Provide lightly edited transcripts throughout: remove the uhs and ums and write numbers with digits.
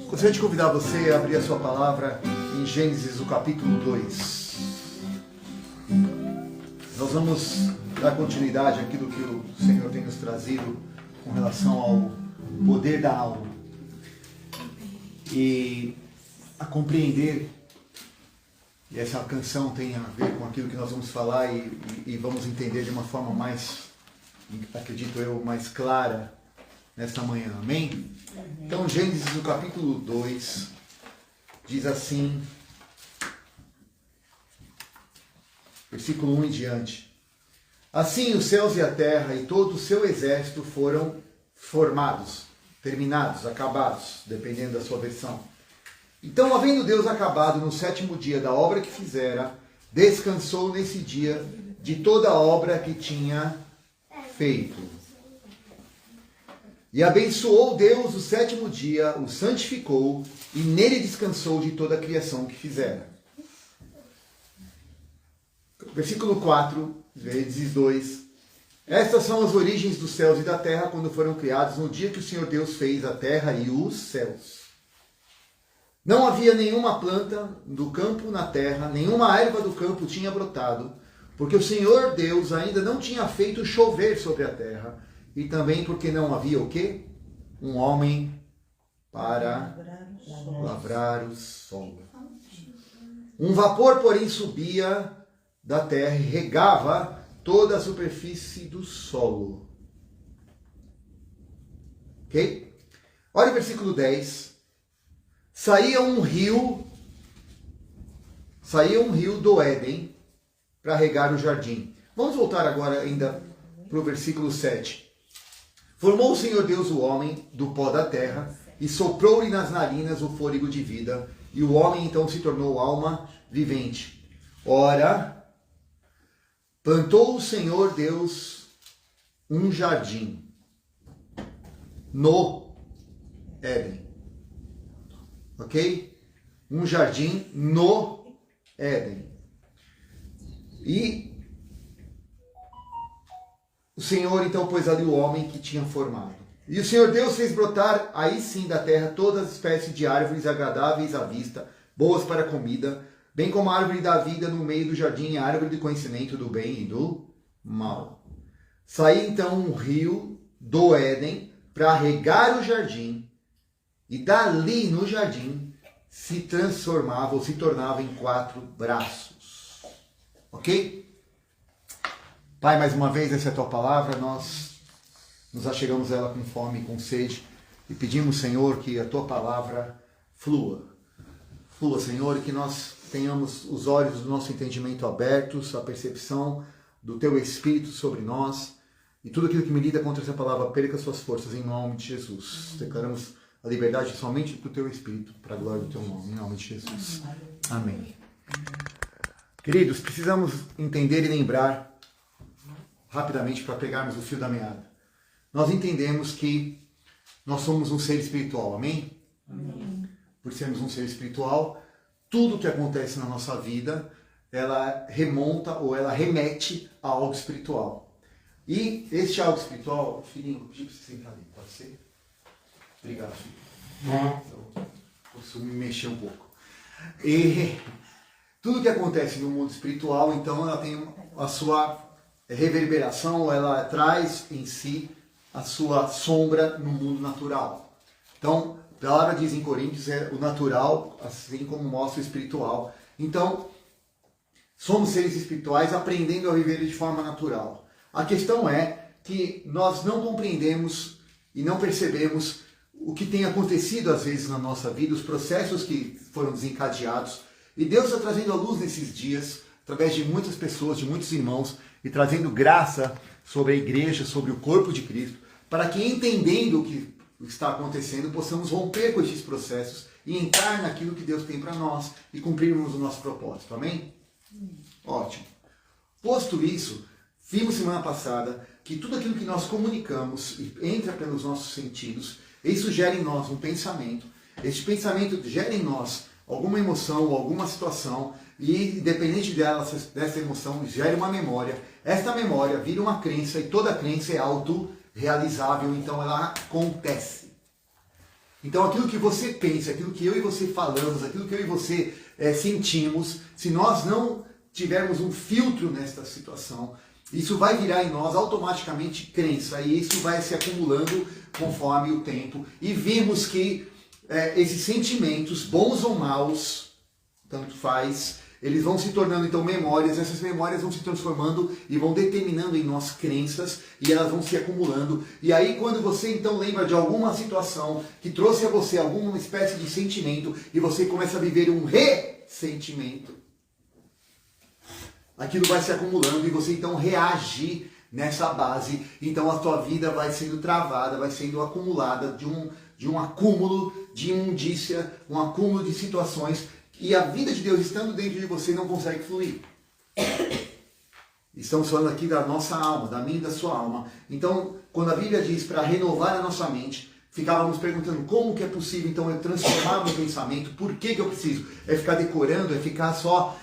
Gostaria de convidar você a abrir a sua palavra em Gênesis, o capítulo 2. Nós vamos dar continuidade àquilo que o Senhor tem nos trazido com relação ao poder da alma e a compreender, e essa canção tem a ver com aquilo que nós vamos falar e vamos entender de uma forma mais, acredito eu, mais clara nesta manhã, amém? Então Gênesis, no capítulo 2, diz assim, versículo 1 em diante: Assim os céus e a terra e todo o seu exército foram formados, terminados, acabados, dependendo da sua versão. Então, havendo Deus acabado no 7º dia da obra que fizera, descansou nesse dia de toda a obra que tinha feito. E abençoou Deus o 7º dia, o santificou, e nele descansou de toda a criação que fizera. Versículo 4, Gênesis 2. Estas são as origens dos céus e da terra quando foram criados no dia que o Senhor Deus fez a terra e os céus. Não havia nenhuma planta do campo na terra, nenhuma erva do campo tinha brotado, porque o Senhor Deus ainda não tinha feito chover sobre a terra, e também porque não havia o quê? Um homem para lavrar o solo. Um vapor, porém, subia da terra e regava toda a superfície do solo. Ok? Olha o versículo 10. Saía um rio do Éden para regar o jardim. Vamos voltar agora ainda para o versículo 7. Formou o Senhor Deus o homem do pó da terra e soprou-lhe nas narinas o fôlego de vida, e o homem então se tornou alma vivente. Ora, plantou o Senhor Deus um jardim no Éden. Ok? Um jardim no Éden. E o Senhor então pôs ali o homem que tinha formado. E o Senhor Deus fez brotar aí sim da terra todas as espécies de árvores agradáveis à vista, boas para a comida, bem como a árvore da vida no meio do jardim e a árvore do conhecimento do bem e do mal. Saía então um rio do Éden para regar o jardim, e dali no jardim se transformava ou se tornava em 4 braços. Ok? Pai, mais uma vez, essa é a Tua palavra, nós nos achegamos a ela com fome e com sede e pedimos, Senhor, que a Tua palavra flua. Flua, Senhor, e que nós tenhamos os olhos do nosso entendimento abertos, a percepção do Teu Espírito sobre nós, e tudo aquilo que me lida contra essa palavra perca suas forças em nome de Jesus. Declaramos a liberdade somente do Teu Espírito, para a glória do Teu nome, em nome de Jesus. Amém. Queridos, precisamos entender e lembrar rapidamente para pegarmos o fio da meada. Nós entendemos que nós somos um ser espiritual, amém? Amém. Por sermos um ser espiritual, tudo que acontece na nossa vida, ela remonta ou ela remete a algo espiritual. E este algo espiritual, filhinho, vou pedir para você sentar ali, pode ser? Obrigado, filho. Eu posso me mexer um pouco. E tudo que acontece no mundo espiritual, então, ela tem a sua reverberação, ela traz em si a sua sombra no mundo natural. Então, a palavra diz em Coríntios, é o natural, assim como mostra o espiritual. Então, somos seres espirituais aprendendo a viver de forma natural. A questão é que nós não compreendemos e não percebemos o que tem acontecido às vezes na nossa vida, os processos que foram desencadeados. E Deus está trazendo à luz nesses dias, através de muitas pessoas, de muitos irmãos, e trazendo graça sobre a igreja, sobre o corpo de Cristo, para que, entendendo o que está acontecendo, possamos romper com esses processos e entrar naquilo que Deus tem para nós e cumprirmos o nosso propósito. Amém? Ótimo. Posto isso, vimos semana passada que tudo aquilo que nós comunicamos entra pelos nossos sentidos, isso gera em nós um pensamento. Este pensamento gera em nós alguma emoção, alguma situação, e independente dessa emoção, gera uma memória. Esta memória vira uma crença, e toda crença é autorrealizável, então ela acontece. Então aquilo que você pensa, aquilo que eu e você falamos, aquilo que eu e você sentimos, se nós não tivermos um filtro nesta situação, isso vai virar em nós automaticamente crença, e isso vai se acumulando conforme o tempo. E vimos que esses sentimentos, bons ou maus, tanto faz, eles vão se tornando então memórias, essas memórias vão se transformando e vão determinando em nós crenças, e elas vão se acumulando. E aí quando você então lembra de alguma situação que trouxe a você alguma espécie de sentimento, e você começa a viver um ressentimento, aquilo vai se acumulando e você então reage nessa base. Então a tua vida vai sendo travada, vai sendo acumulada de um acúmulo de imundícia, um acúmulo de situações, e a vida de Deus estando dentro de você não consegue fluir. Estamos falando aqui da nossa alma, da minha e da sua alma. Então, quando a Bíblia diz para renovar a nossa mente, ficávamos perguntando como que é possível então eu transformar meu pensamento, por que eu preciso? É ficar decorando, é ficar só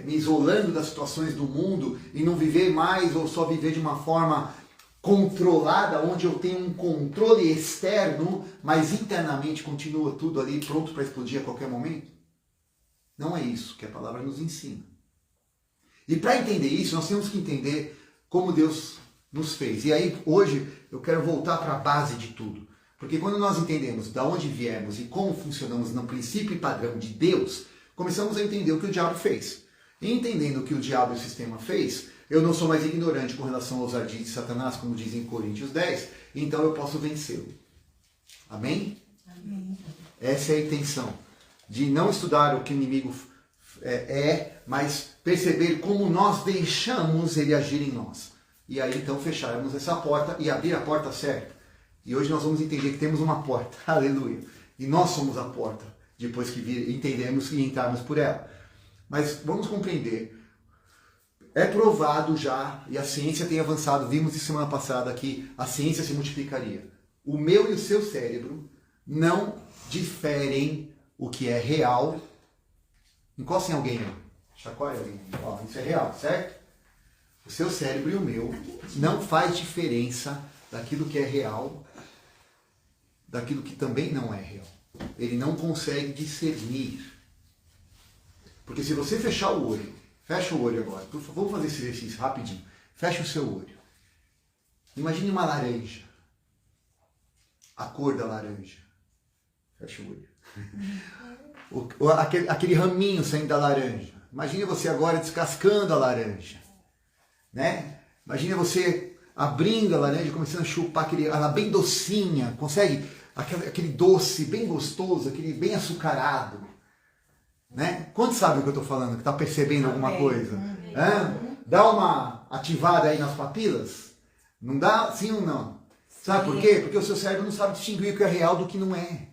me isolando das situações do mundo e não viver mais, ou só viver de uma forma controlada, onde eu tenho um controle externo, mas internamente continua tudo ali pronto para explodir a qualquer momento? Não é isso que a palavra nos ensina. E para entender isso, nós temos que entender como Deus nos fez. E aí, hoje, eu quero voltar para a base de tudo. Porque quando nós entendemos de onde viemos e como funcionamos no princípio e padrão de Deus, começamos a entender o que o diabo fez. E entendendo o que o diabo e o sistema fez, eu não sou mais ignorante com relação aos ardis de Satanás, como diz em Coríntios 10, então eu posso vencê-lo. Amém? Amém. Essa é a intenção. De não estudar o que o inimigo mas perceber como nós deixamos ele agir em nós. E aí então fecharmos essa porta e abrir a porta certa. E hoje nós vamos entender que temos uma porta. Aleluia. E nós somos a porta, depois que entendemos e entrarmos por ela. Mas vamos compreender. É provado já, e a ciência tem avançado, vimos de semana passada que a ciência se multiplicaria. O meu e o seu cérebro não diferem o que é real. Encostem alguém aí. Chacoalhe alguém. Ó, isso é real, certo? O seu cérebro e o meu não faz diferença daquilo que é real, daquilo que também não é real. Ele não consegue discernir. Porque se você fechar o olho, fecha o olho agora, por favor, vamos fazer esse exercício rapidinho. Fecha o seu olho. Imagine uma laranja. A cor da laranja. Fecha o olho. Aquele raminho saindo da laranja. Imagine você agora descascando a laranja. Né? Imagine você abrindo a laranja, começando a chupar ela bem docinha. Consegue? Aquele doce bem gostoso, aquele bem açucarado. Né? Quantos sabem o que eu estou falando? Que está percebendo alguma coisa? Dá uma ativada aí nas papilas? Não dá? Sim ou não? Sabe por quê? Porque o seu cérebro não sabe distinguir o que é real do que não é.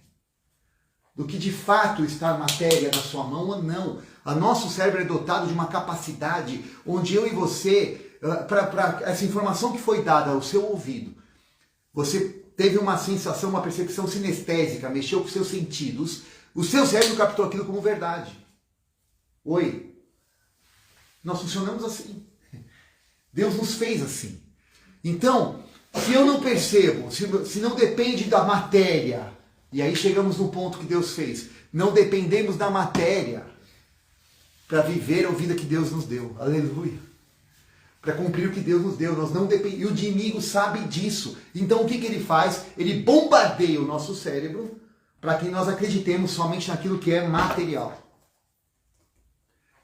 Do que de fato está a matéria na sua mão ou não. O nosso cérebro é dotado de uma capacidade onde eu e você, para essa informação que foi dada ao seu ouvido, você teve uma sensação, uma percepção sinestésica, mexeu com os seus sentidos, o seu cérebro captou aquilo como verdade. Oi? Nós funcionamos assim. Deus nos fez assim. Então, se eu não percebo, se não depende da matéria, e aí chegamos no ponto que Deus fez, não dependemos da matéria para viver a vida que Deus nos deu. Aleluia. Para cumprir o que Deus nos deu. Nós não dependemos. E o inimigo sabe disso. Então o que ele faz? Ele bombardeia o nosso cérebro para que nós acreditemos somente naquilo que é material.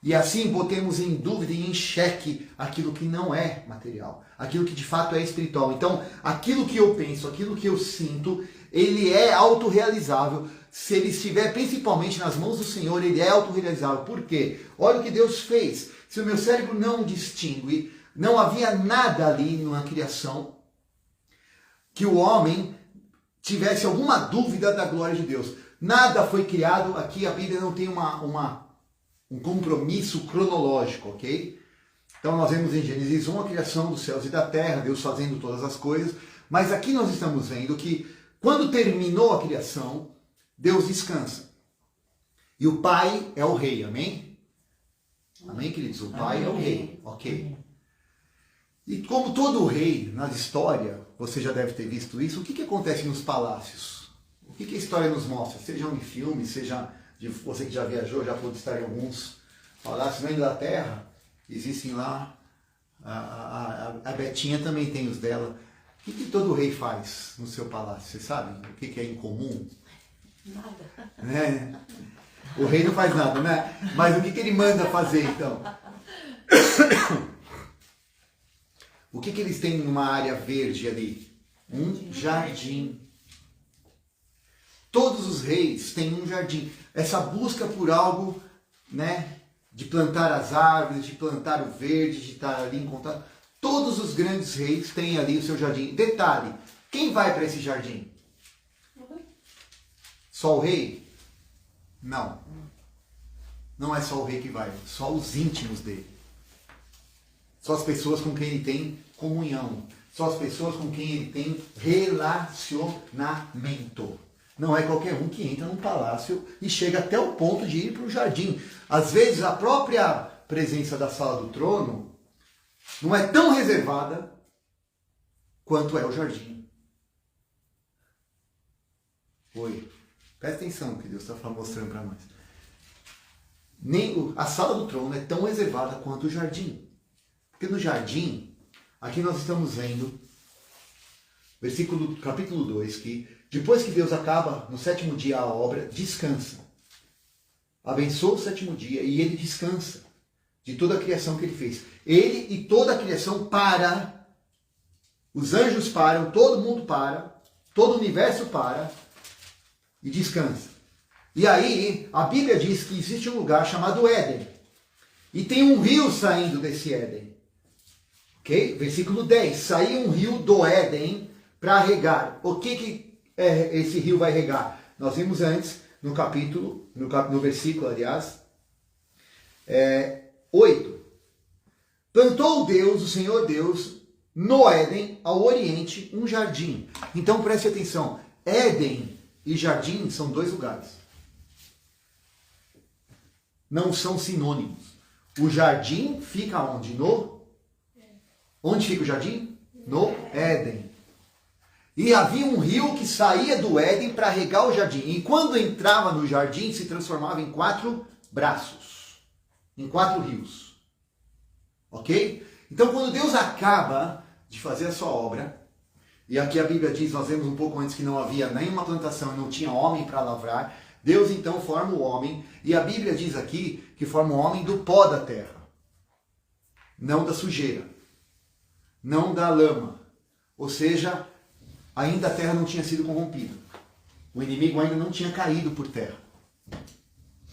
E assim botemos em dúvida e em xeque aquilo que não é material, aquilo que de fato é espiritual. Então, aquilo que eu penso, aquilo que eu sinto, ele é autorrealizável. Se ele estiver principalmente nas mãos do Senhor, ele é autorrealizável. Por quê? Olha o que Deus fez. Se o meu cérebro não distingue, não havia nada ali na criação que o homem tivesse alguma dúvida da glória de Deus. Nada foi criado, aqui a Bíblia não tem um compromisso cronológico, ok? Então nós vemos em Gênesis 1 a criação dos céus e da terra, Deus fazendo todas as coisas, mas aqui nós estamos vendo que quando terminou a criação, Deus descansa. E o Pai é o Rei, amém? Amém, queridos? O Pai é o Rei, ok? E como todo rei na história, você já deve ter visto isso, o que acontece nos palácios? O que a história nos mostra? Seja em filme, seja de você que já viajou, já pôde estar em alguns palácios na Inglaterra, existem lá, a Betinha também tem os dela. O que todo rei faz no seu palácio? Você sabe? O que é incomum? Nada. Né? O rei não faz nada, né? Mas o que ele manda fazer, então? O que eles têm numa área verde ali? Um jardim. Todos os reis têm um jardim. Essa busca por algo, né? De plantar as árvores, de plantar o verde, de estar ali em contato. Todos os grandes reis têm ali o seu jardim. Detalhe, quem vai para esse jardim? Só o rei? Não. Não é só o rei que vai, só os íntimos dele. Só as pessoas com quem ele tem comunhão. Só as pessoas com quem ele tem relacionamento. Não é qualquer um que entra num palácio e chega até o ponto de ir para o jardim. Às vezes a própria presença da sala do trono não é tão reservada quanto é o jardim. Oi, presta atenção no que Deus está mostrando para nós. Nem a sala do trono é tão reservada quanto o jardim. Porque no jardim, aqui nós estamos vendo, capítulo 2, que depois que Deus acaba no sétimo dia a obra, descansa. Abençoa o sétimo dia e ele descansa de toda a criação que ele fez. Ele e toda a criação para, os anjos param, todo mundo para, todo o universo para e descansa. E aí, a Bíblia diz que existe um lugar chamado Éden. E tem um rio saindo desse Éden. Ok? Versículo 10. Saiu um rio do Éden para regar. O que esse rio vai regar? Nós vimos antes, no versículo, aliás, 8. Plantou Deus, o Senhor Deus, no Éden, ao oriente, um jardim. Então preste atenção. Éden e jardim são dois lugares. Não são sinônimos. O jardim fica onde? Onde fica o jardim? No Éden. E havia um rio que saía do Éden para regar o jardim. E quando entrava no jardim, se transformava em 4 braços. Em 4 rios. Ok? Então, quando Deus acaba de fazer a sua obra, e aqui a Bíblia diz, nós vemos um pouco antes que não havia nenhuma plantação e não tinha homem para lavrar, Deus então forma o homem, e a Bíblia diz aqui que forma o homem do pó da terra. Não da sujeira. Não da lama. Ou seja, ainda a terra não tinha sido corrompida. O inimigo ainda não tinha caído por terra.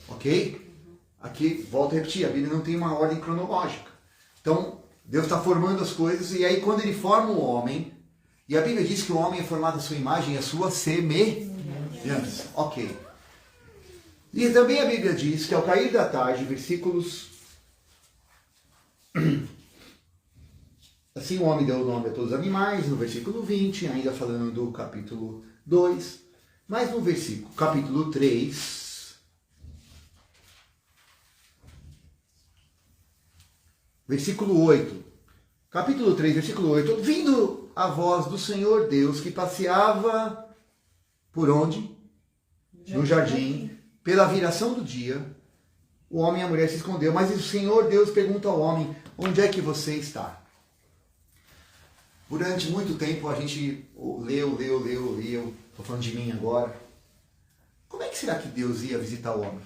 Ok? Aqui, volto a repetir, a Bíblia não tem uma ordem cronológica. Então, Deus está formando as coisas, e aí quando ele forma o homem, e a Bíblia diz que o homem é formado à sua imagem e à sua semelhança. Ok. E também a Bíblia diz que ao cair da tarde, versículos... Assim o homem deu o nome a todos os animais, no versículo 20, ainda falando do capítulo 2. Mas no capítulo 3, versículo 8. Capítulo 3, versículo 8. Ouvindo a voz do Senhor Deus que passeava por onde? No jardim. Pela viração do dia, o homem e a mulher se escondeu. Mas o Senhor Deus pergunta ao homem, onde é que você está? Durante muito tempo a gente leu, estou falando de mim agora. Como é que será que Deus ia visitar o homem?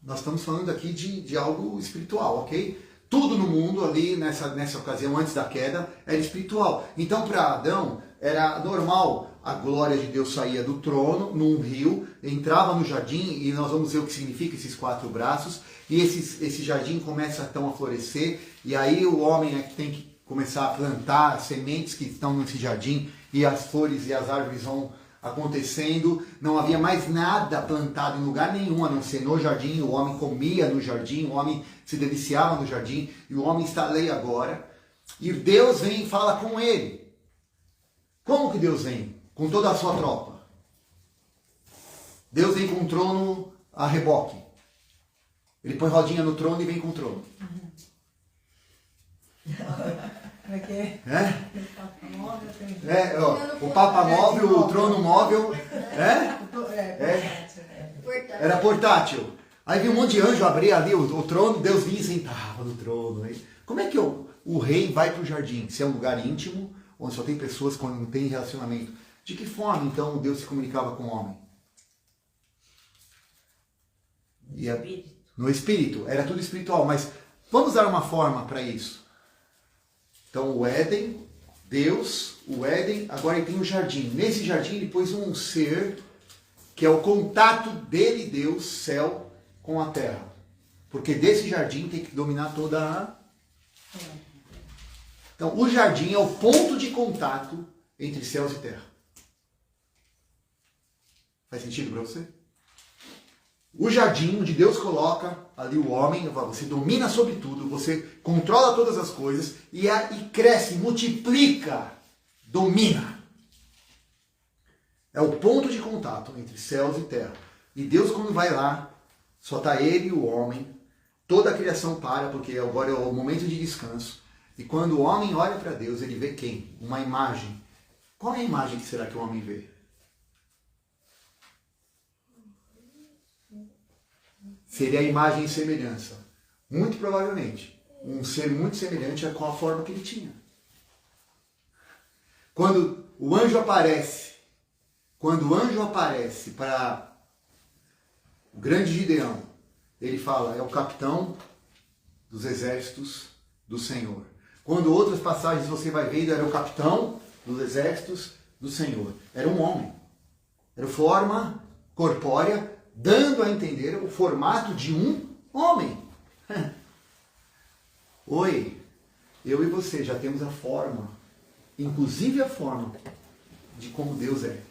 Nós estamos falando aqui de algo espiritual, ok? Tudo no mundo ali, nessa ocasião, antes da queda, era espiritual. Então, para Adão, era normal a glória de Deus saía do trono, num rio, entrava no jardim, e nós vamos ver o que significa esses 4 braços, e esse jardim começa então a florescer, e aí o homem é que tem que começar a plantar as sementes que estão nesse jardim, e as flores e as árvores vão acontecendo. Não havia mais nada plantado em lugar nenhum, a não ser no jardim. O homem comia no jardim, o homem se deliciava no jardim, e o homem está ali agora, e Deus vem e fala com ele. Como que Deus vem? Com toda a sua tropa. Deus vem com um trono a reboque. Ele põe rodinha no trono e vem com o trono. É? O Papa Móvel tem. O Papa Móvel, o trono móvel. Era portátil. Aí vi um monte de anjo abrir ali o trono, Deus vinha e sentava no trono. Aí. Como é que o rei vai para o jardim? Se é um lugar íntimo, onde só tem pessoas quando não tem relacionamento. De que forma, então, Deus se comunicava com o homem? No espírito. Era tudo espiritual, mas vamos dar uma forma para isso. Então, o Éden, Deus, o Éden, agora ele tem um jardim. Nesse jardim ele pôs um ser, que é o contato dele, Deus, céu, com a terra. Porque desse jardim tem que dominar toda a... Então, o jardim é o ponto de contato entre céus e terra. Faz sentido para você? O jardim onde Deus coloca ali o homem, você domina sobre tudo, você controla todas as coisas e cresce, multiplica, domina. É o ponto de contato entre céus e terra. E Deus, quando vai lá, só está ele e o homem, toda a criação para, porque agora é o momento de descanso. E quando o homem olha para Deus, ele vê quem? Uma imagem. Qual é a imagem que será que o homem vê? Seria a imagem e semelhança. Muito provavelmente. Um ser muito semelhante com a forma que ele tinha. Quando o anjo aparece para o grande Gideão, ele fala, é o capitão dos exércitos do Senhor. Quando outras passagens você vai ver, era o capitão dos exércitos do Senhor. Era um homem. Era forma corpórea, dando a entender o formato de um homem. Oi, eu e você já temos a forma, inclusive a forma de como Deus é.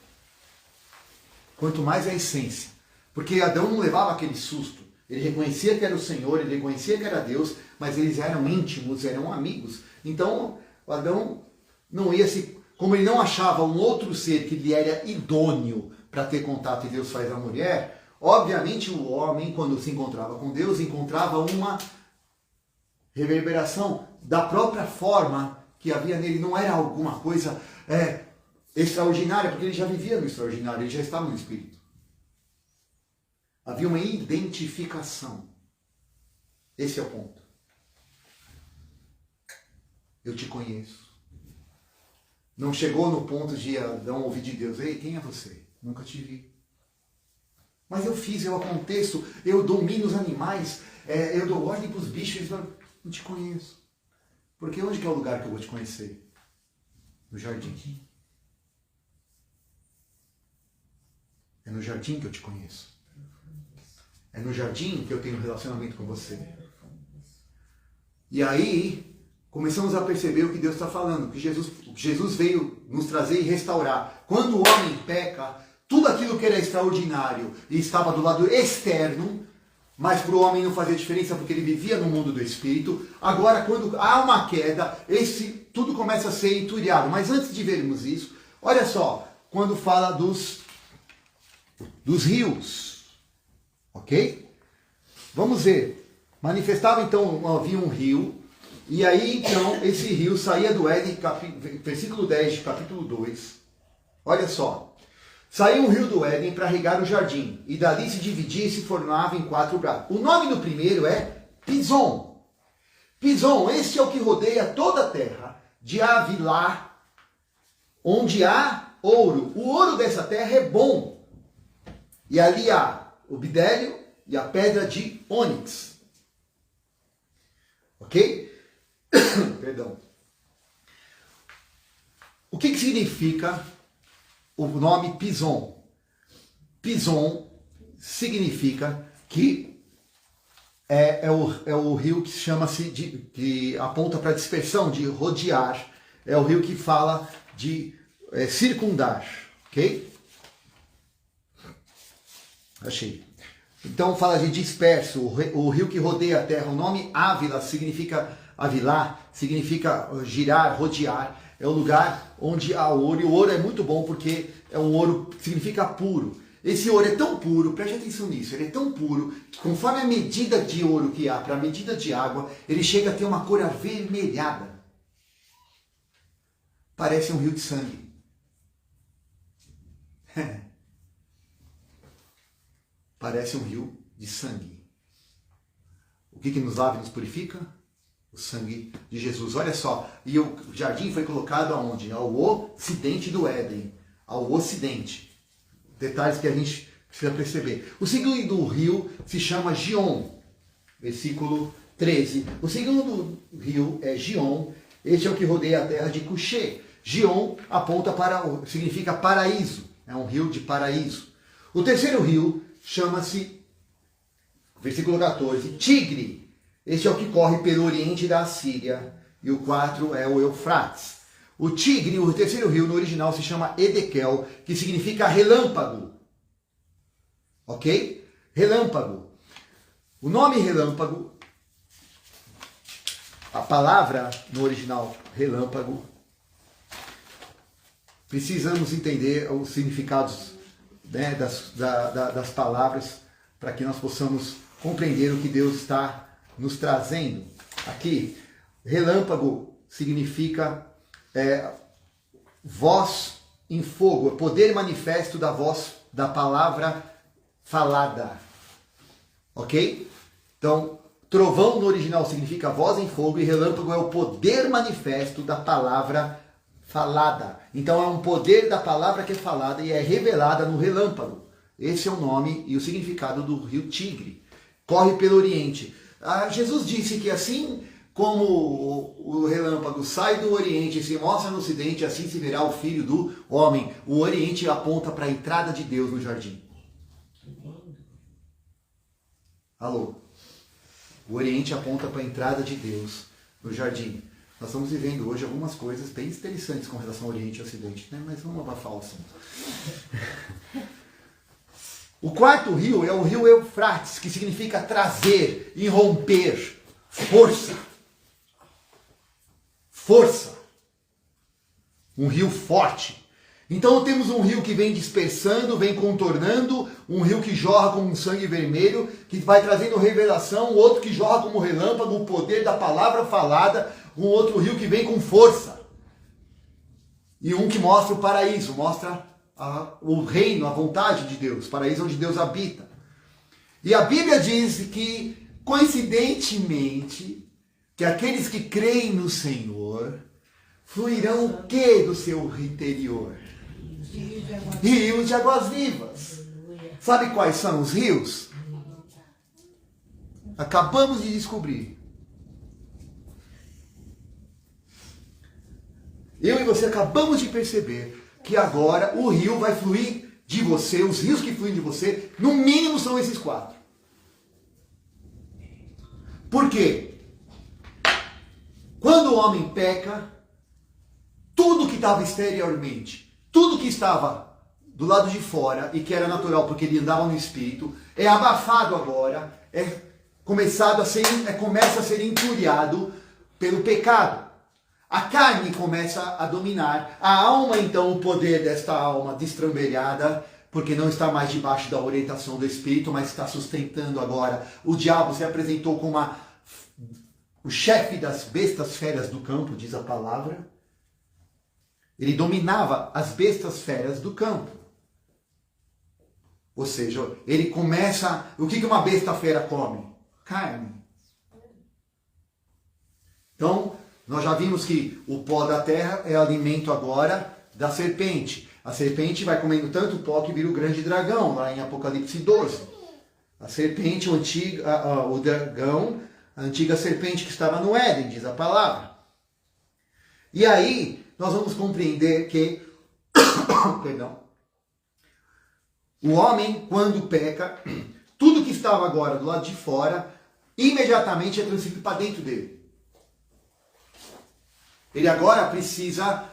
Quanto mais a essência. Porque Adão não levava aquele susto. Ele reconhecia que era o Senhor, ele reconhecia que era Deus, mas eles eram íntimos, eram amigos. Então, Adão não ia se... Como ele não achava um outro ser que lhe era idôneo para ter contato, e Deus faz a mulher, obviamente o homem, quando se encontrava com Deus, encontrava uma reverberação da própria forma que havia nele. Não era alguma coisa extraordinária, porque ele já vivia no extraordinário, ele já estava no Espírito. Havia uma identificação. Esse é o ponto. Eu te conheço. Não chegou no ponto de Adão ouvir de Deus, ei, quem é você? Nunca te vi. Mas eu fiz, eu aconteço, eu domino os animais, eu dou ordem para os bichos, não te conheço. Porque onde que é o lugar que eu vou te conhecer? No jardim. É no jardim que eu te conheço. É no jardim que eu tenho um relacionamento com você. E aí, começamos a perceber o que Deus está falando, que Jesus veio nos trazer e restaurar. Quando o homem peca, tudo aquilo que era extraordinário e estava do lado externo, mas para o homem não fazia diferença porque ele vivia no mundo do Espírito, agora quando há uma queda, tudo começa a ser entulhado. Mas antes de vermos isso, olha só, quando fala dos rios. Ok? Vamos ver. Manifestava então, havia um rio, e aí então esse rio saía do Éden, versículo 10 de capítulo 2. Olha só. Saiu um rio do Éden para regar o jardim, e dali se dividia e se formava em 4 braços. O nome do primeiro é Pison. Pison, este é o que rodeia toda a terra, de Havilá, onde há ouro. O ouro dessa terra é bom. E ali há o bidélio e a pedra de ônix. Ok? Perdão. O que significa o nome Pison? Pison significa que é o rio que chama-se que aponta para a dispersão, de rodear. É o rio que fala de circundar. Ok? Achei. Então fala de disperso, o rio que rodeia a terra. O nome Ávila significa avilar, significa girar, rodear. É o lugar onde há ouro. E o ouro é muito bom porque é um ouro que significa puro. Esse ouro é tão puro, preste atenção nisso, ele é tão puro que conforme a medida de ouro que há para a medida de água, ele chega a ter uma cor avermelhada. parece um rio de sangue. Parece um rio de sangue. O que nos lava e nos purifica? O sangue de Jesus. Olha só, e o jardim foi colocado aonde? Ao ocidente do Éden. Ao ocidente. Detalhes que a gente precisa perceber. O segundo rio se chama Gion. Versículo 13. O segundo rio é Gion. Este é o que rodeia a terra de Cuxê. Gion aponta para, significa paraíso. É um rio de paraíso. O terceiro rio chama-se, versículo 14, Tigre. Este é o que corre pelo oriente da Assíria. E o 4 é o Eufrates. O Tigre, o terceiro rio, no original se chama Edequel, que significa relâmpago. Ok? Relâmpago. O nome relâmpago, a palavra no original relâmpago, precisamos entender os significados, né, das palavras para que nós possamos compreender o que Deus está nos trazendo. Aqui, relâmpago significa voz em fogo, poder manifesto da voz, da palavra falada. Ok? Então, trovão no original significa voz em fogo e relâmpago é o poder manifesto da palavra falada. Então é um poder da palavra que é falada e é revelada no relâmpago. Esse é o nome e o significado do rio Tigre. Corre pelo oriente. Jesus disse que assim como o relâmpago sai do oriente e se mostra no ocidente, assim se verá o Filho do Homem. O oriente aponta para a entrada de Deus no jardim. Alô? O oriente aponta para a entrada de Deus no jardim. Nós estamos vivendo hoje algumas coisas bem interessantes com relação ao Oriente e Ocidente, né? Mas vamos abafar o assunto. O quarto rio é o rio Eufrates, que significa trazer, irromper, força. Força. Um rio forte. Então temos um rio que vem dispersando, vem contornando, um rio que jorra como um sangue vermelho, que vai trazendo revelação, outro que jorra como relâmpago, o poder da palavra falada, um outro rio que vem com força. E um que mostra o paraíso, mostra o reino, a vontade de Deus, paraíso onde Deus habita. E a Bíblia diz que, coincidentemente, que aqueles que creem no Senhor fluirão o que do seu interior? Rios de águas vivas. Sabe quais são os rios? Acabamos de descobrir. Eu e você acabamos de perceber que agora o rio vai fluir de você, os rios que fluem de você, no mínimo são esses 4. Por quê? Quando o homem peca, tudo que estava exteriormente, tudo que estava do lado de fora e que era natural porque ele andava no espírito, é abafado agora, começa a ser entulhado pelo pecado. A carne começa a dominar, a alma então, o poder desta alma destrambelhada, porque não está mais debaixo da orientação do espírito, mas está sustentando agora. O diabo se apresentou como o chefe das bestas feras do campo, diz a palavra. Ele dominava as bestas feras do campo. Ou seja, ele começa... O que uma besta fera come? Carne. Então, nós já vimos que o pó da terra é alimento agora da serpente. A serpente vai comendo tanto pó que vira o grande dragão, lá em Apocalipse 12. A serpente, o dragão, a antiga serpente que estava no Éden, diz a palavra. E aí, nós vamos compreender que perdão, o homem, quando peca, tudo que estava agora do lado de fora, imediatamente é transferido para dentro dele. Ele agora precisa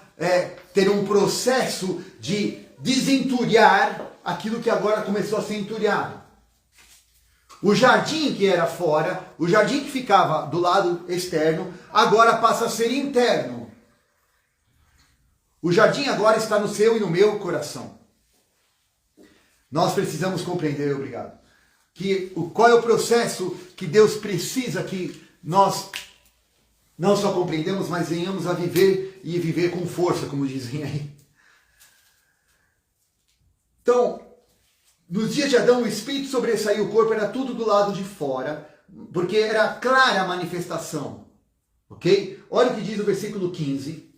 ter um processo de desentulhar aquilo que agora começou a ser entulhado. O jardim que era fora, o jardim que ficava do lado externo, agora passa a ser interno. O jardim agora está no seu e no meu coração. Nós precisamos compreender, obrigado, qual é o processo que Deus precisa que nós não só compreendemos, mas venhamos a viver e viver com força, como dizem aí. Então, nos dias de Adão, o espírito sobressaiu o corpo, era tudo do lado de fora, porque era clara a manifestação. Ok? Olha o que diz o versículo 15.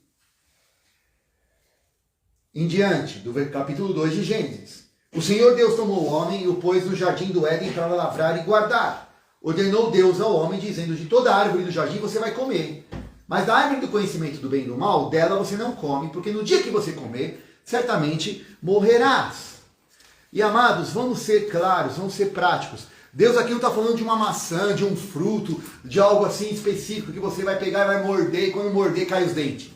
Em diante, do capítulo 2 de Gênesis. O Senhor Deus tomou o homem e o pôs no jardim do Éden para lavrar e guardar. Ordenou Deus ao homem, dizendo, de toda árvore do jardim você vai comer. Mas da árvore do conhecimento do bem e do mal, dela você não come, porque no dia que você comer, certamente morrerás. E amados, vamos ser claros, vamos ser práticos. Deus aqui não está falando de uma maçã, de um fruto, de algo assim específico que você vai pegar e vai morder, e quando morder cai os dentes.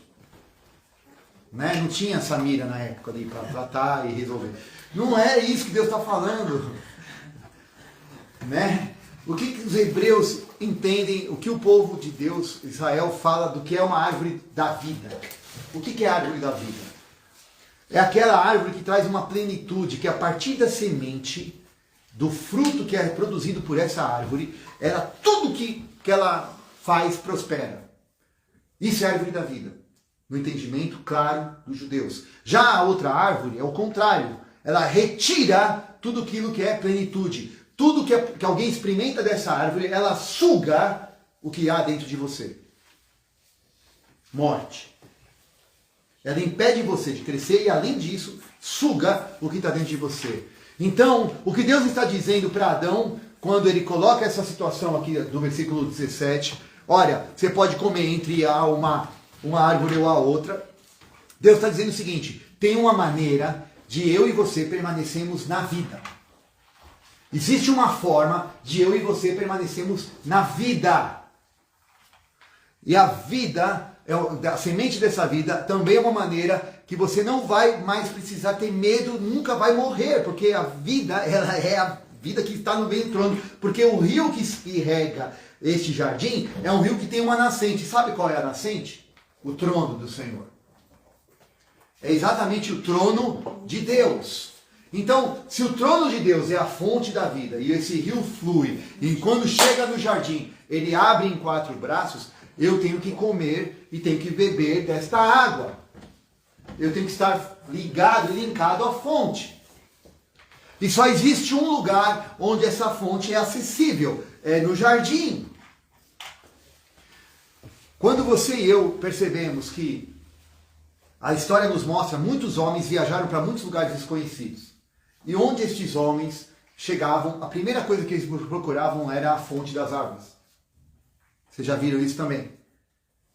Né? Não tinha essa mira na época ali para tratar e resolver. Não é isso que Deus está falando. Né? O que os hebreus entendem, o que o povo de Deus, Israel, fala do que é uma árvore da vida. O que é a árvore da vida? É aquela árvore que traz uma plenitude, que a partir da semente, do fruto que é produzido por essa árvore, tudo que ela faz prospera. Isso é a árvore da vida, no entendimento claro dos judeus. Já a outra árvore é o contrário, ela retira tudo aquilo que é plenitude. Tudo que alguém experimenta dessa árvore, ela suga o que há dentro de você. Morte. Ela impede você de crescer e, além disso, suga o que está dentro de você. Então, o que Deus está dizendo para Adão, quando ele coloca essa situação aqui do versículo 17, olha, você pode comer entre uma árvore ou a outra. Deus está dizendo o seguinte, tem uma maneira de eu e você permanecermos na vida. Existe uma forma de eu e você permanecermos na vida. E a vida, a semente dessa vida, também é uma maneira que você não vai mais precisar ter medo, nunca vai morrer, porque a vida, ela é a vida que está no meio do trono. Porque o rio que irrega este jardim é um rio que tem uma nascente. Sabe qual é a nascente? O trono do Senhor. É exatamente o trono de Deus. Então, se o trono de Deus é a fonte da vida, e esse rio flui, e quando chega no jardim, ele abre em 4 braços, eu tenho que comer e tenho que beber desta água. Eu tenho que estar ligado e linkado à fonte. E só existe um lugar onde essa fonte é acessível, é no jardim. Quando você e eu percebemos que a história nos mostra muitos homens viajaram para muitos lugares desconhecidos. E onde estes homens chegavam, a primeira coisa que eles procuravam era a fonte das árvores. Vocês já viram isso também?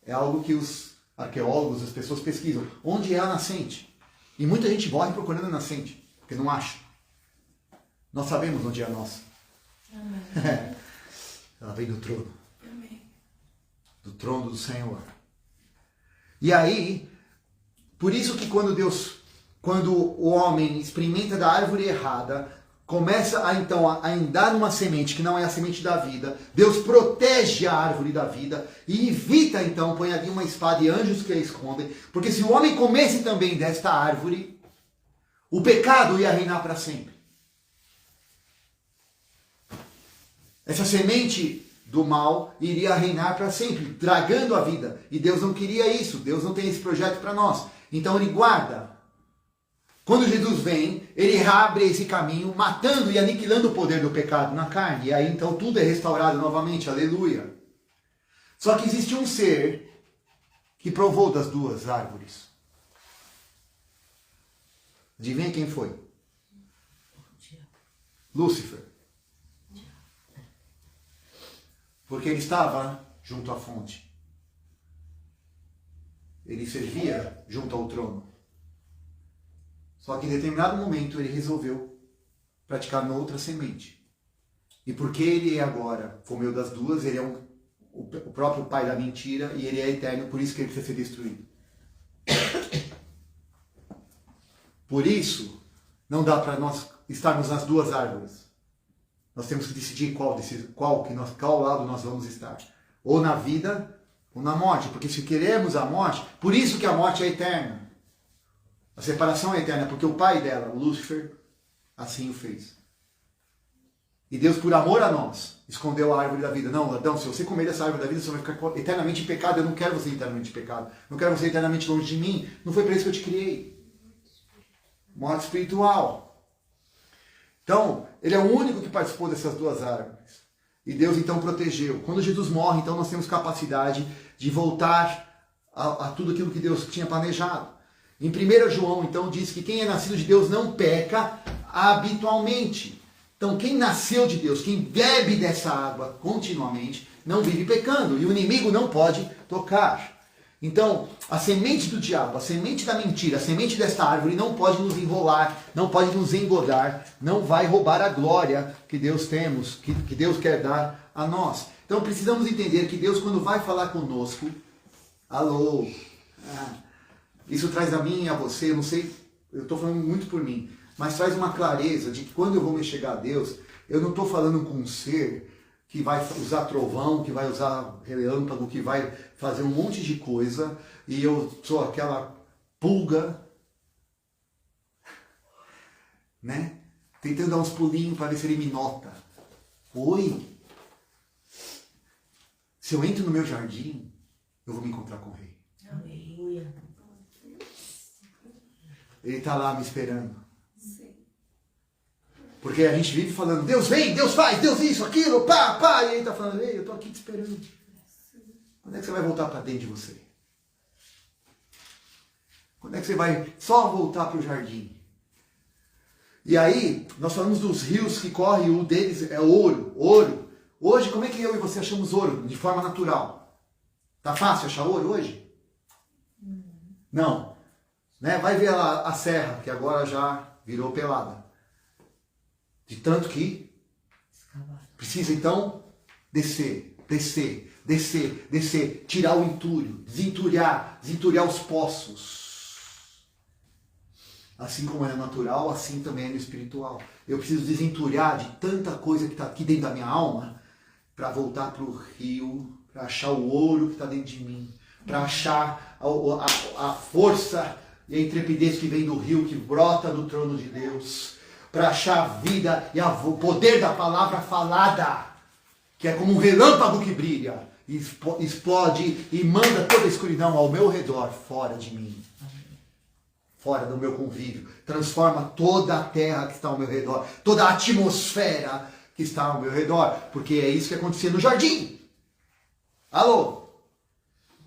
É algo que os arqueólogos, as pessoas pesquisam. Onde é a nascente? E muita gente morre procurando a nascente, porque não acha. Nós sabemos onde é a nossa. Amém. Ela vem do trono. Amém. Do trono do Senhor. E aí, por isso que quando o homem experimenta da árvore errada, começa então a andar numa semente que não é a semente da vida, Deus protege a árvore da vida e evita então, põe ali uma espada e anjos que a escondem, porque se o homem comesse também desta árvore, o pecado ia reinar para sempre. Essa semente do mal iria reinar para sempre, tragando a vida. E Deus não queria isso, Deus não tem esse projeto para nós. Então ele guarda. Quando Jesus vem, ele abre esse caminho, matando e aniquilando o poder do pecado na carne. E aí então tudo é restaurado novamente, aleluia. Só que existe um ser que provou das 2 árvores. Adivinha quem foi? Lúcifer. Porque ele estava junto à fonte. Ele servia junto ao trono. Só que em determinado momento ele resolveu praticar uma outra semente. E porque ele agora comeu das 2, ele é o próprio pai da mentira e ele é eterno, por isso que ele precisa ser destruído. Por isso, não dá para nós estarmos nas 2 árvores. Nós temos que decidir qual lado nós vamos estar. Ou na vida, ou na morte. Porque se queremos a morte, por isso que a morte é eterna. A separação é eterna, porque o pai dela, Lúcifer, assim o fez. E Deus, por amor a nós, escondeu a árvore da vida. Não, Adão, se você comer dessa árvore da vida, você vai ficar eternamente em pecado. Eu não quero você eternamente em pecado. Não quero você eternamente longe de mim. Não foi para isso que eu te criei. Morte espiritual. Então, ele é o único que participou dessas duas árvores. E Deus então protegeu. Quando Jesus morre, então nós temos capacidade de voltar a tudo aquilo que Deus tinha planejado. Em 1 João, então, diz que quem é nascido de Deus não peca habitualmente. Então, quem nasceu de Deus, quem bebe dessa água continuamente, não vive pecando. E o inimigo não pode tocar. Então, a semente do diabo, a semente da mentira, a semente desta árvore não pode nos enrolar, não pode nos engodar, não vai roubar a glória que Deus temos, que Deus quer dar a nós. Então, precisamos entender que Deus, quando vai falar conosco, alô, isso traz a mim e a você, eu não sei, eu estou falando muito por mim, mas traz uma clareza de que quando eu vou me chegar a Deus, eu não estou falando com um ser que vai usar trovão, que vai usar relâmpago, que vai fazer um monte de coisa, e eu sou aquela pulga, né? Tentando dar uns pulinhos para ver se ele me nota. Oi? Se eu entro no meu jardim, eu vou me encontrar com o rei. Aleluia. Ele está lá me esperando. Porque a gente vive falando, Deus vem, Deus faz, Deus isso, aquilo, pá, pá. E ele está falando, ei, eu estou aqui te esperando. Quando é que você vai voltar para dentro de você? Quando é que você vai só voltar para o jardim? E aí, nós falamos dos rios que correm, um deles é ouro. Ouro. Hoje, como é que eu e você achamos ouro? De forma natural. Tá fácil achar ouro hoje? Não. Né? Vai ver lá a serra, que agora já virou pelada. De tanto que precisa então descer, tirar o entulho, desentulhar os poços. Assim como é natural, assim também é no espiritual. Eu preciso desentulhar de tanta coisa que está aqui dentro da minha alma para voltar para o rio, para achar o ouro que está dentro de mim, para achar a força e a intrepidez que vem do rio, que brota do trono de Deus, para achar a vida e o poder da palavra falada, que é como um relâmpago que brilha, explode e manda toda a escuridão ao meu redor, fora de mim, fora do meu convívio, transforma toda a terra que está ao meu redor, toda a atmosfera que está ao meu redor, porque é isso que acontecia no jardim. Alô?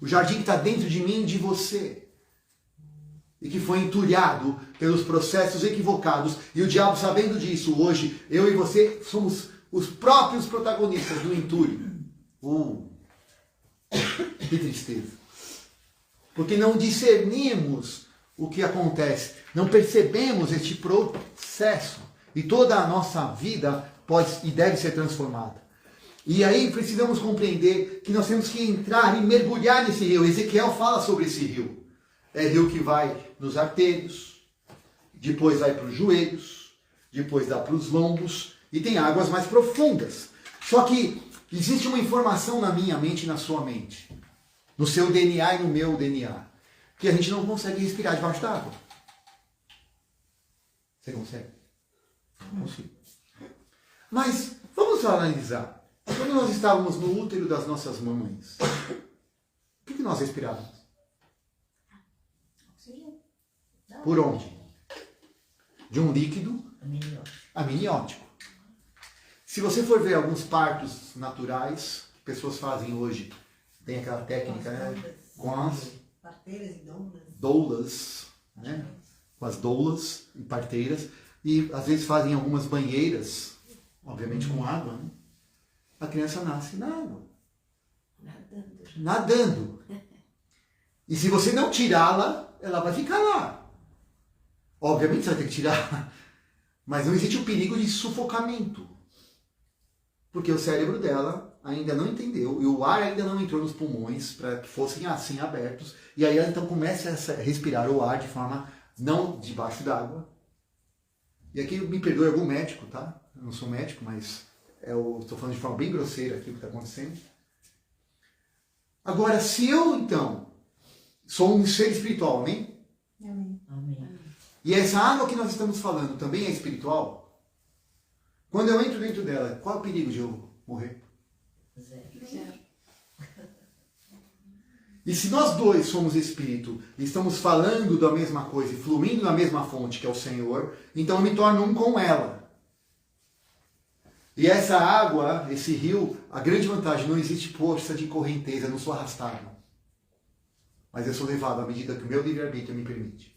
O jardim que está dentro de mim e de você. E que foi entulhado pelos processos equivocados. E o diabo, sabendo disso, hoje, eu e você somos os próprios protagonistas do entulho. Que tristeza. Porque não discernimos o que acontece. Não percebemos este processo. E toda a nossa vida pode e deve ser transformada. E aí precisamos compreender que nós temos que entrar e mergulhar nesse rio. Ezequiel fala sobre esse rio. É rio que vai nos artérios, depois vai para os joelhos, depois dá para os lombos, e tem águas mais profundas. Só que existe uma informação na minha mente e na sua mente, no seu DNA e no meu DNA, que a gente não consegue respirar debaixo d'água. Você consegue? Não consigo. Mas vamos analisar. Quando nós estávamos no útero das nossas mamães, o que nós respirávamos? Por onde? De um líquido amniótico. Se você for ver alguns partos naturais, pessoas fazem hoje, tem aquela técnica, né? Com as parteiras e doulas, né? Com as doulas e parteiras, e às vezes fazem algumas banheiras, obviamente com água, né? A criança nasce na água. Nadando. E se você não tirá-la, ela vai ficar lá. Obviamente você vai ter que tirar, mas não existe o perigo de sufocamento. Porque o cérebro dela ainda não entendeu, e o ar ainda não entrou nos pulmões para que fossem assim abertos, e aí ela então começa a respirar o ar de forma não debaixo d'água. E aqui me perdoe algum médico, tá? Eu não sou médico, mas estou falando de forma bem grosseira aqui o que está acontecendo. Agora, se eu então sou um ser espiritual, amém? Amém. Amém. E essa água que nós estamos falando também é espiritual? Quando eu entro dentro dela, qual é o perigo de eu morrer? Zero. E se nós dois somos espírito e estamos falando da mesma coisa e fluindo na mesma fonte, que é o Senhor, então eu me torno um com ela. E essa água, esse rio, a grande vantagem, não existe força de correnteza, eu não sou arrastado. Mas eu sou levado à medida que o meu livre-arbítrio me permite.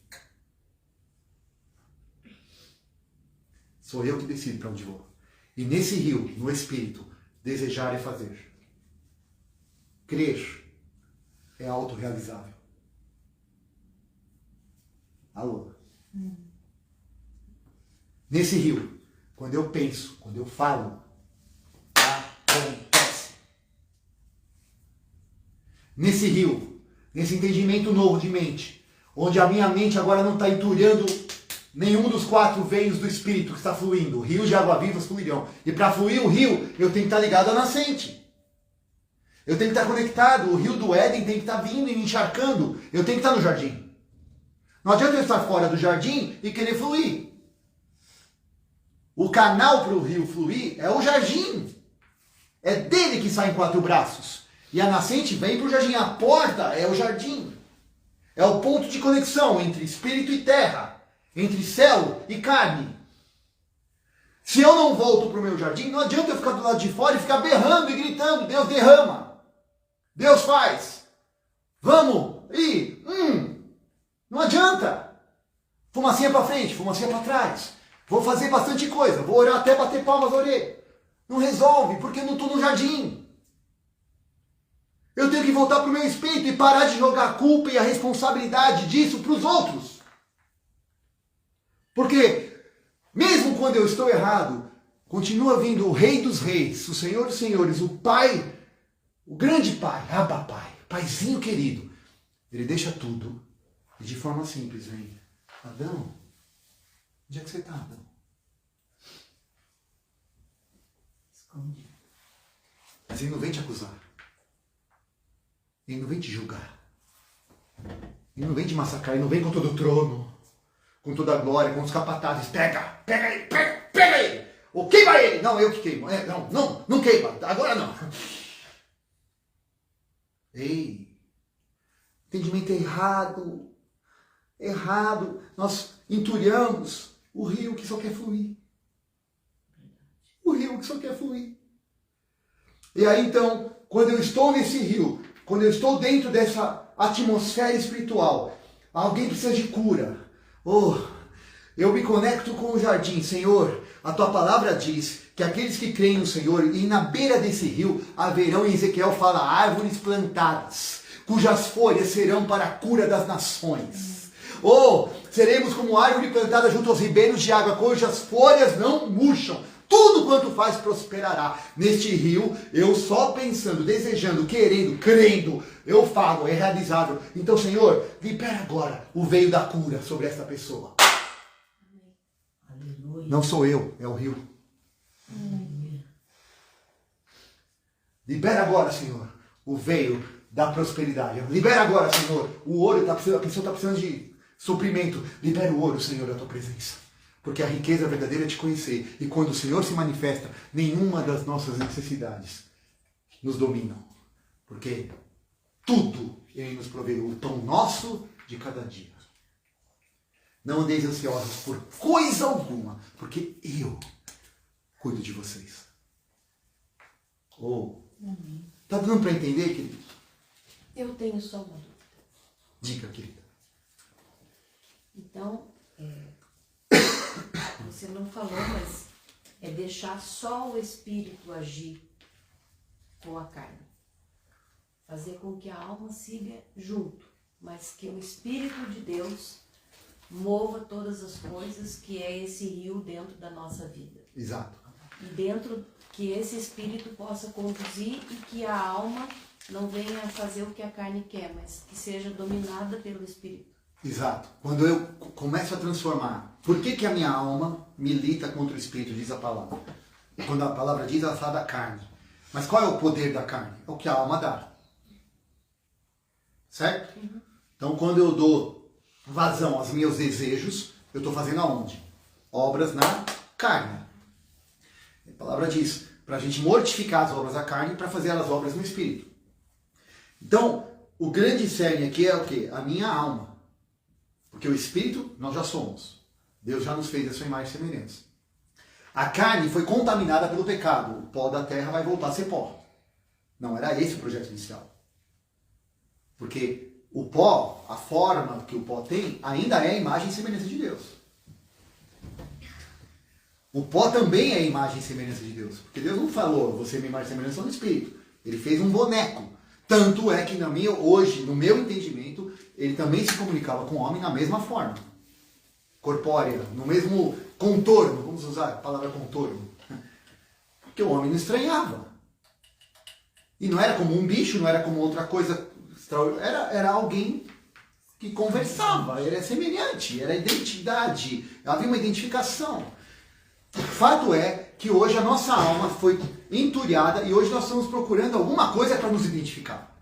Sou eu que decido para onde vou. E nesse rio, no espírito, desejar é fazer. Crer é autorrealizável. Alô? Nesse rio, quando eu penso, quando eu falo, acontece. Nesse rio, nesse entendimento novo de mente, onde a minha mente agora não está entulhando nenhum dos 4 veios do espírito que está fluindo. Rios de água viva fluirão. E para fluir o rio, eu tenho que estar ligado à nascente. Eu tenho que estar conectado. O rio do Éden tem que estar vindo e me encharcando. Eu tenho que estar no jardim. Não adianta eu estar fora do jardim e querer fluir. O canal para o rio fluir é o jardim. É dele que saem 4 braços. E a nascente vem para o jardim. A porta é o jardim. É o ponto de conexão entre espírito e terra. Entre céu e carne. Se eu não volto para o meu jardim, não adianta eu ficar do lado de fora e ficar berrando e gritando. Deus derrama. Deus faz. Vamos. E não adianta. Fumacinha para frente, fumacinha para trás. Vou fazer bastante coisa. Vou orar até bater palmas, orei. Não resolve, porque eu não estou no jardim. Eu tenho que voltar para o meu espírito e parar de jogar a culpa e a responsabilidade disso para os outros. Porque, mesmo quando eu estou errado, continua vindo o Rei dos Reis, o Senhor dos Senhores, o Pai, o grande Pai, Abba Pai, Paizinho querido. Ele deixa tudo e de forma simples vem. Adão, onde é que você está, Adão? Esconde. Mas ele não vem te acusar. Ele não vem te julgar. Ele não vem te massacrar. Ele não vem com todo o trono, com toda a glória, com os capatazes. Pega ele, pega ele. Ou queima ele. Não, eu que queimo. Não queima. Agora não. Ei, entendimento errado. Errado. Nós entulhamos o rio que só quer fluir. O rio que só quer fluir. E aí então, quando eu estou nesse rio, quando eu estou dentro dessa atmosfera espiritual, alguém precisa de cura. Eu me conecto com o jardim. Senhor, a tua palavra diz que aqueles que creem no Senhor, e na beira desse rio haverão, em Ezequiel fala, árvores plantadas, cujas folhas serão para a cura das nações. Seremos como árvore plantada junto aos ribeiros de água, cujas folhas não murcham. Tudo quanto faz prosperará. Neste rio, eu só pensando, desejando, querendo, crendo, eu falo, é realizável. Então, Senhor, libera agora o veio da cura sobre esta pessoa. Aleluia. Não sou eu, é o rio. Aleluia. Libera agora, Senhor, o veio da prosperidade. Libera agora, Senhor, o ouro, a pessoa está precisando de suprimento. Libera o ouro, Senhor, da tua presença. Porque a riqueza verdadeira é te conhecer. E quando o Senhor se manifesta, nenhuma das nossas necessidades nos dominam. Porque tudo Ele nos proveu, o pão nosso de cada dia. Não andeis ansiosos por coisa alguma, porque eu cuido de vocês. Tá dando para entender, querido? Eu tenho só uma dúvida. Diga, querida. Então, você não falou, mas é deixar só o espírito agir com a carne. Fazer com que a alma siga junto, mas que o Espírito de Deus mova todas as coisas, que é esse rio dentro da nossa vida. Exato. E dentro que esse espírito possa conduzir e que a alma não venha fazer o que a carne quer, mas que seja dominada pelo espírito. Exato. Quando eu começo a transformar, por que a minha alma milita contra o espírito, diz a palavra. E quando a palavra diz, ela fala da carne. Mas qual é o poder da carne? É o que a alma dá. Certo? Uhum. Então quando eu dou vazão aos meus desejos, eu estou fazendo aonde? Obras na carne. A palavra diz, para a gente mortificar as obras da carne para fazer as obras no Espírito. Então, o grande cerne aqui é o quê? A minha alma. Porque o Espírito nós já somos. Deus já nos fez a sua imagem e semelhança. A carne foi contaminada pelo pecado. O pó da terra vai voltar a ser pó. Não era esse o projeto inicial. Porque o pó, a forma que o pó tem, ainda é a imagem e semelhança de Deus. O pó também é a imagem e semelhança de Deus. Porque Deus não falou, você é minha imagem e semelhança no Espírito. Ele fez um boneco. Tanto é que hoje, no meu entendimento, ele também se comunicava com o homem na mesma forma. Corpórea, no mesmo contorno. Vamos usar a palavra contorno. Porque o homem não estranhava. E não era como um bicho, não era como outra coisa extraordinária. Era alguém que conversava, era semelhante, era identidade, havia uma identificação. O fato é que hoje a nossa alma foi entulhada e hoje nós estamos procurando alguma coisa para nos identificar.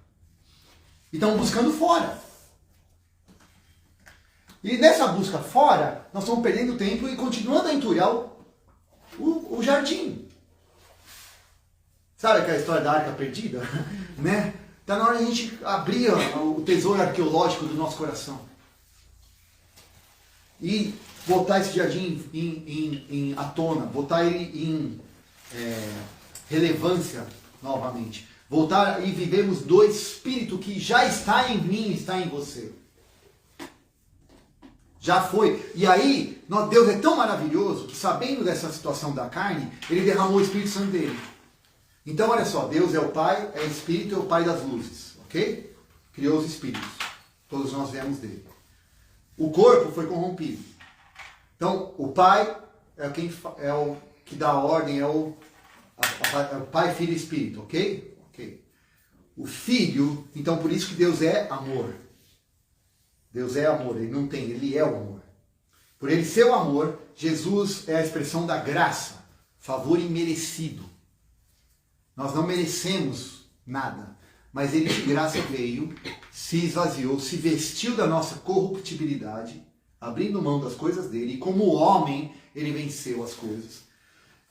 E estamos buscando fora. E nessa busca fora, nós estamos perdendo tempo e continuando a entulhar o jardim. Sabe aquela história da arca perdida? Né? Está na hora de a gente abrir o tesouro arqueológico do nosso coração. E botar esse jardim à tona, botar ele em relevância novamente. Voltar e vivemos do Espírito que já está em mim, está em você. Já foi. E aí, Deus é tão maravilhoso que, sabendo dessa situação da carne, ele derramou o Espírito Santo dele. Então, olha só, Deus é o Pai, é Espírito, é o Pai das luzes, ok? Criou os Espíritos. Todos nós viemos dele. O corpo foi corrompido. Então, o Pai é o que dá a ordem, é o Pai, Filho e Espírito, ok? Ok. O Filho, então por isso que Deus é amor. Deus é amor, ele é o amor. Por ele ser o amor, Jesus é a expressão da graça, favor imerecido. Nós não merecemos nada, mas ele de graça veio, se esvaziou, se vestiu da nossa corruptibilidade, abrindo mão das coisas dele, e como homem, ele venceu as coisas.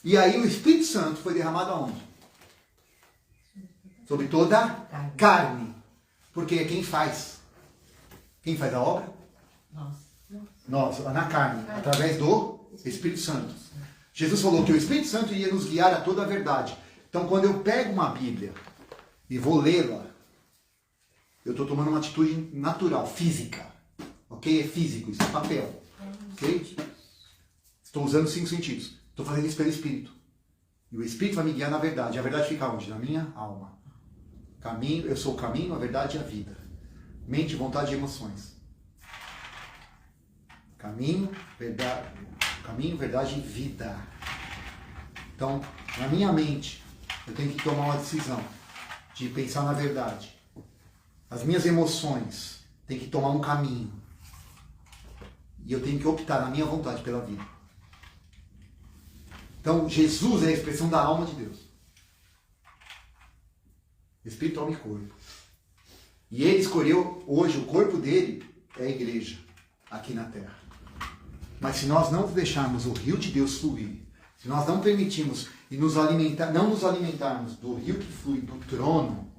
E aí o Espírito Santo foi derramado aonde? Sobre toda a carne. Porque é quem faz. Quem faz a obra? Nós, na carne, através do Espírito Santo. Jesus falou que o Espírito Santo ia nos guiar a toda a verdade. Então, quando eu pego uma Bíblia e vou lê-la, eu estou tomando uma atitude natural, física. Ok? É físico, isso é papel. Ok? Estou usando os 5 sentidos. Estou fazendo isso pelo Espírito. E o Espírito vai me guiar na verdade. A verdade fica onde? Na minha alma. Eu sou o caminho, a verdade e a vida. Mente, vontade e emoções. Caminho, verdade e vida. Então, na minha mente, eu tenho que tomar uma decisão de pensar na verdade. As minhas emoções têm que tomar um caminho. E eu tenho que optar na minha vontade pela vida. Então, Jesus é a expressão da alma de Deus. Espírito, alma e corpo. E ele escolheu, hoje, o corpo dele é a igreja, aqui na terra. Mas se nós não deixarmos o rio de Deus fluir, se nós não permitirmos e não nos alimentarmos do rio que flui do trono,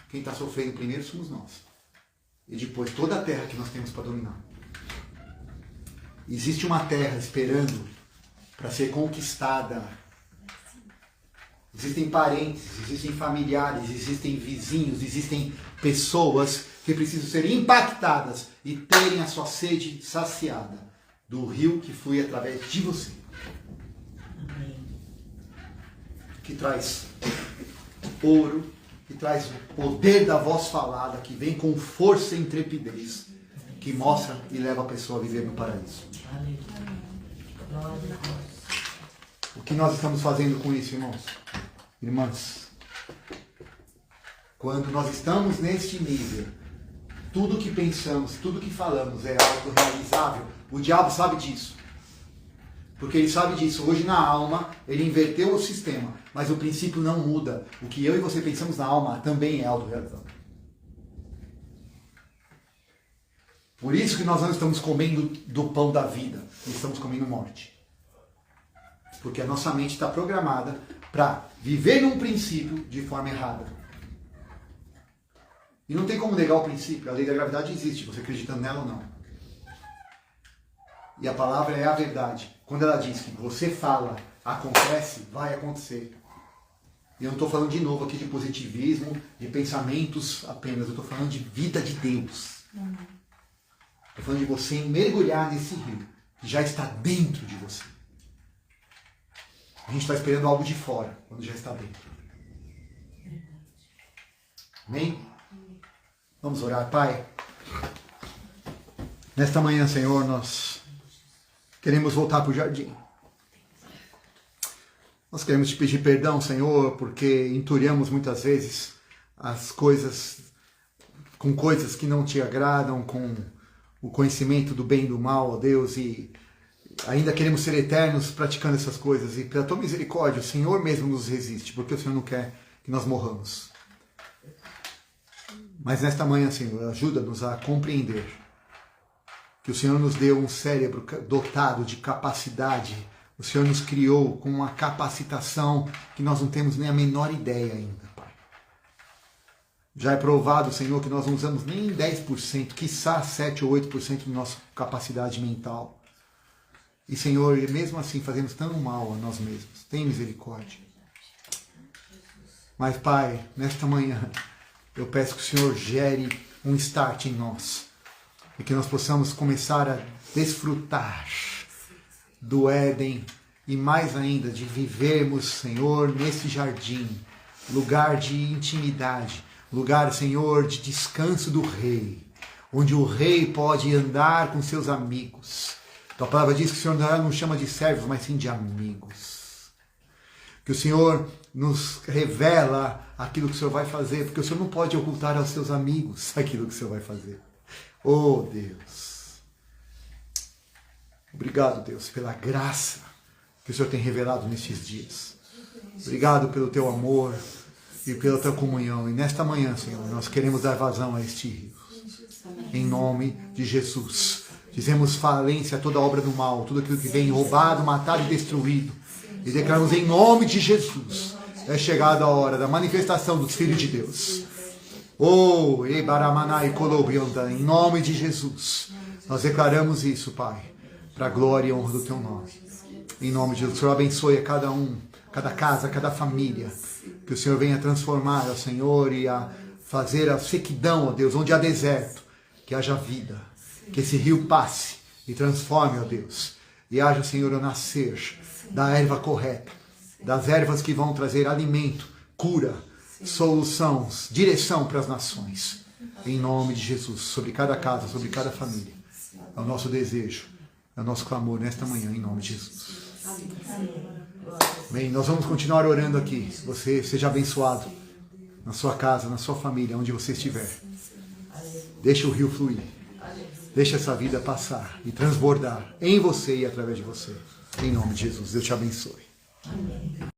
quem está sofrendo primeiro somos nós. E depois toda a terra que nós temos para dominar. Existe uma terra esperando para ser conquistada. Existem parentes, existem familiares, existem vizinhos, existem pessoas que precisam ser impactadas e terem a sua sede saciada do rio que flui através de você. Amém. Que traz ouro, que traz o poder da voz falada, que vem com força e intrepidez, que mostra e leva a pessoa a viver no paraíso. Aleluia. Glória a Deus. O que nós estamos fazendo com isso, irmãos? Irmãs, quando nós estamos neste nível, tudo que pensamos, tudo que falamos é autorrealizável. O diabo sabe disso. Porque ele sabe disso. Hoje na alma, ele inverteu o sistema, mas o princípio não muda. O que eu e você pensamos na alma também é autorrealizável. Por isso que nós não estamos comendo do pão da vida, estamos comendo morte. Porque a nossa mente está programada para viver num princípio de forma errada. E não tem como negar o princípio. A lei da gravidade existe, você acreditando nela ou não. E a palavra é a verdade. Quando ela diz que você fala, acontece, vai acontecer. E eu não estou falando de novo aqui de positivismo, de pensamentos apenas. Eu estou falando de vida de Deus. Estou falando de você mergulhar nesse rio, que já está dentro de você. A gente está esperando algo de fora, quando já está dentro. Amém? Vamos orar, Pai. Nesta manhã, Senhor, nós queremos voltar para o jardim. Nós queremos te pedir perdão, Senhor, porque entulhamos muitas vezes as coisas com coisas que não te agradam, com o conhecimento do bem e do mal, ó Deus, e ainda queremos ser eternos praticando essas coisas. E pela tua misericórdia, o Senhor mesmo nos resiste, porque o Senhor não quer que nós morramos. Mas nesta manhã, Senhor, ajuda-nos a compreender que o Senhor nos deu um cérebro dotado de capacidade. O Senhor nos criou com uma capacitação que nós não temos nem a menor ideia ainda, Pai. Já é provado, Senhor, que nós não usamos nem 10%, quiçá 7 ou 8% da nossa capacidade mental. E, Senhor, mesmo assim fazemos tão mal a nós mesmos. Tem misericórdia. Mas, Pai, nesta manhã, eu peço que o Senhor gere um start em nós. E que nós possamos começar a desfrutar do Éden e mais ainda de vivermos, Senhor, nesse jardim, lugar de intimidade, lugar, Senhor, de descanso do Rei, onde o Rei pode andar com seus amigos. Tua palavra diz que o Senhor não nos chama de servos, mas sim de amigos. Que o Senhor nos revela aquilo que o Senhor vai fazer, porque o Senhor não pode ocultar aos seus amigos aquilo que o Senhor vai fazer. Oh, Deus. Obrigado, Deus, pela graça que o Senhor tem revelado nestes dias. Obrigado pelo teu amor e pela tua comunhão. E nesta manhã, Senhor, nós queremos dar vazão a este rio. Em nome de Jesus. Dizemos falência a toda obra do mal, tudo aquilo que vem roubado, matado e destruído. E declaramos em nome de Jesus. É chegada a hora da manifestação dos filhos de Deus. Oh, Ebaramanai Kolobianda, em nome de Jesus. Nós declaramos isso, Pai, para a glória e honra do teu nome. Em nome de Jesus, o Senhor abençoe a cada um, cada casa, cada família. Que o Senhor venha transformar, ó Senhor, e a fazer a sequidão, ó Deus, onde há deserto, que haja vida. Que esse rio passe e transforme, ó Deus. E haja, Senhor, o nascer da erva correta, das ervas que vão trazer alimento, cura, solução, direção para as nações. Em nome de Jesus, sobre cada casa, sobre cada família. É o nosso desejo, é o nosso clamor nesta manhã, em nome de Jesus. Bem, nós vamos continuar orando aqui. Você seja abençoado na sua casa, na sua família, onde você estiver. Deixa o rio fluir. Deixa essa vida passar e transbordar em você e através de você. Em nome de Jesus, Deus te abençoe. Amém.